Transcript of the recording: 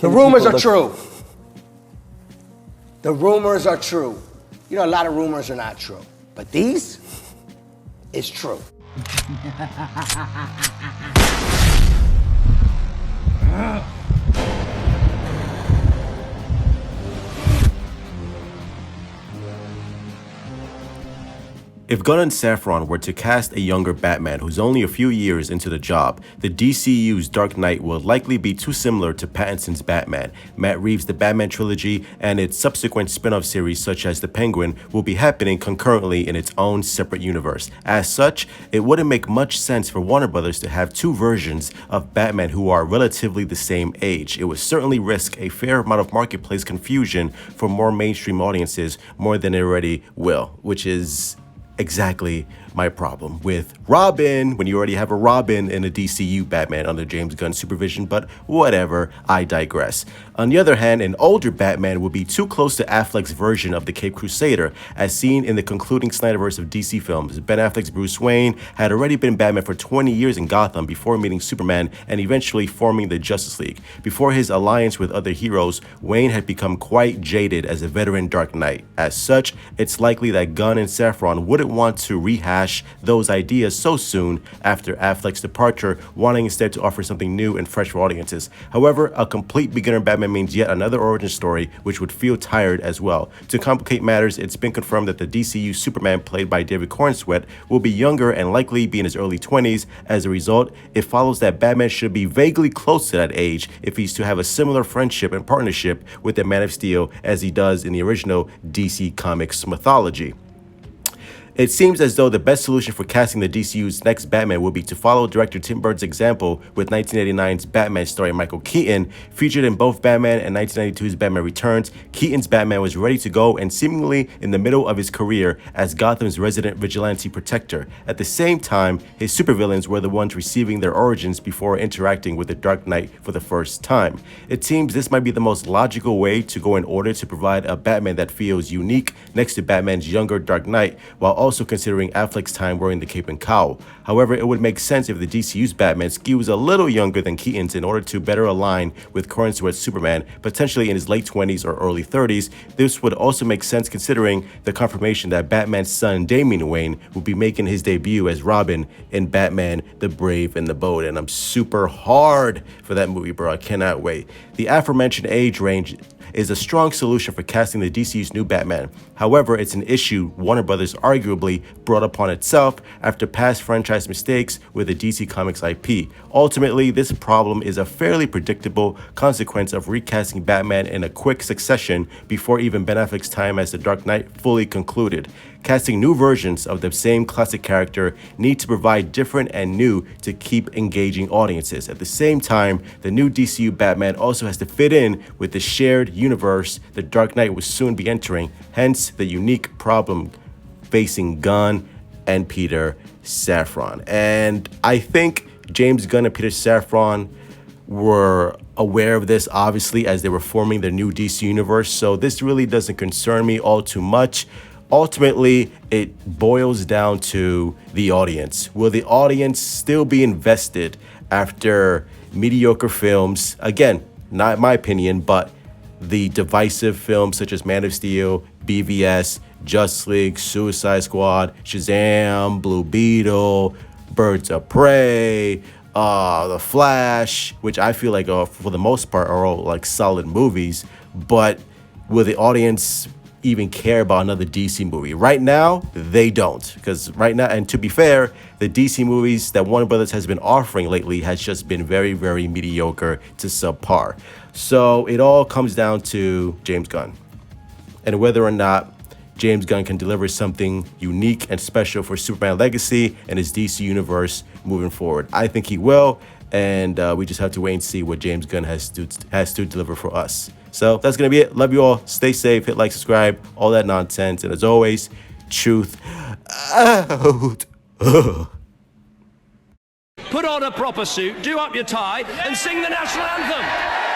The rumors are true. The rumors are true. You know, a lot of rumors are not true. But these is true. If Gunn and Safran were to cast a younger Batman who's only a few years into the job, the DCU's Dark Knight will likely be too similar to Pattinson's Batman. Matt Reeves' The Batman trilogy and its subsequent spin-off series such as The Penguin will be happening concurrently in its own separate universe. As such, it wouldn't make much sense for Warner Brothers to have two versions of Batman who are relatively the same age. It would certainly risk a fair amount of marketplace confusion for more mainstream audiences more than it already will, which is exactly my problem with Robin when you already have a Robin in a DCU Batman under James Gunn's supervision, but whatever, I digress. On the other hand, an older Batman would be too close to Affleck's version of the Caped Crusader, as seen in the concluding Snyderverse of DC films. Ben Affleck's Bruce Wayne had already been Batman for 20 years in Gotham before meeting Superman and eventually forming the Justice League. Before his alliance with other heroes, Wayne had become quite jaded as a veteran Dark Knight. As such, it's likely that Gunn and Safran wouldn't want to rehash those ideas so soon after Affleck's departure, wanting instead to offer something new and fresh for audiences. However, a complete beginner Batman means yet another origin story, which would feel tired as well. To complicate matters, it's been confirmed that the DCU Superman, played by David Cornsweet, will be younger and likely be in his early 20s. As a result, it follows that Batman should be vaguely close to that age if he's to have a similar friendship and partnership with the Man of Steel as he does in the original DC Comics mythology. It seems as though the best solution for casting the DCU's next Batman would be to follow director Tim Burton's example with 1989's Batman starring Michael Keaton. Featured in both Batman and 1992's Batman Returns, Keaton's Batman was ready to go and seemingly in the middle of his career as Gotham's resident vigilante protector. At the same time, his supervillains were the ones receiving their origins before interacting with the Dark Knight for the first time. It seems this might be the most logical way to go in order to provide a Batman that feels unique next to Batman's younger Dark Knight, while also considering Affleck's time wearing the cape and cowl. However, it would make sense if the DCU's Batman skews a little younger than Keaton's in order to better align with Cornsweet's Superman, potentially in his late 20s or early 30s. This would also make sense considering the confirmation that Batman's son Damian Wayne will be making his debut as Robin in Batman the Brave and the Bold, and I'm super hard for that movie, bro. I cannot wait. The aforementioned age range is a strong solution for casting the DCU's new Batman. However, it's an issue Warner Brothers arguably brought upon itself after past franchise mistakes with the DC Comics IP. Ultimately, this problem is a fairly predictable consequence of recasting Batman in a quick succession before even Ben Affleck's time as the Dark Knight fully concluded. Casting new versions of the same classic character need to provide different and new to keep engaging audiences. At the same time, the new DCU Batman also has to fit in with the shared universe the Dark Knight will soon be entering, hence the unique problem facing Gunn and Peter Safran. And I think James Gunn and Peter Safran were aware of this, obviously, as they were forming their new DC universe, so this really doesn't concern me all too much. Ultimately, it boils down to the audience. Will the audience still be invested after mediocre films? Again, not my opinion, but the divisive films such as Man of Steel, BVS, Justice League, Suicide Squad, Shazam, Blue Beetle, Birds of Prey, The Flash, which I feel like for the most part are all like solid movies, but will the audience even care about another DC movie? Right now, they don't, because right now, and to be fair, the DC movies that Warner Brothers has been offering lately has just been very, very mediocre to subpar. So it all comes down to James Gunn and whether or not James Gunn can deliver something unique and special for Superman Legacy and his DC universe moving forward. I think he will, and we just have to wait and see what James Gunn has to deliver for us. So that's going to be it. Love you all. Stay safe. Hit like, subscribe, all that nonsense. And as always, truth out. Put on a proper suit, do up your tie, and sing the national anthem.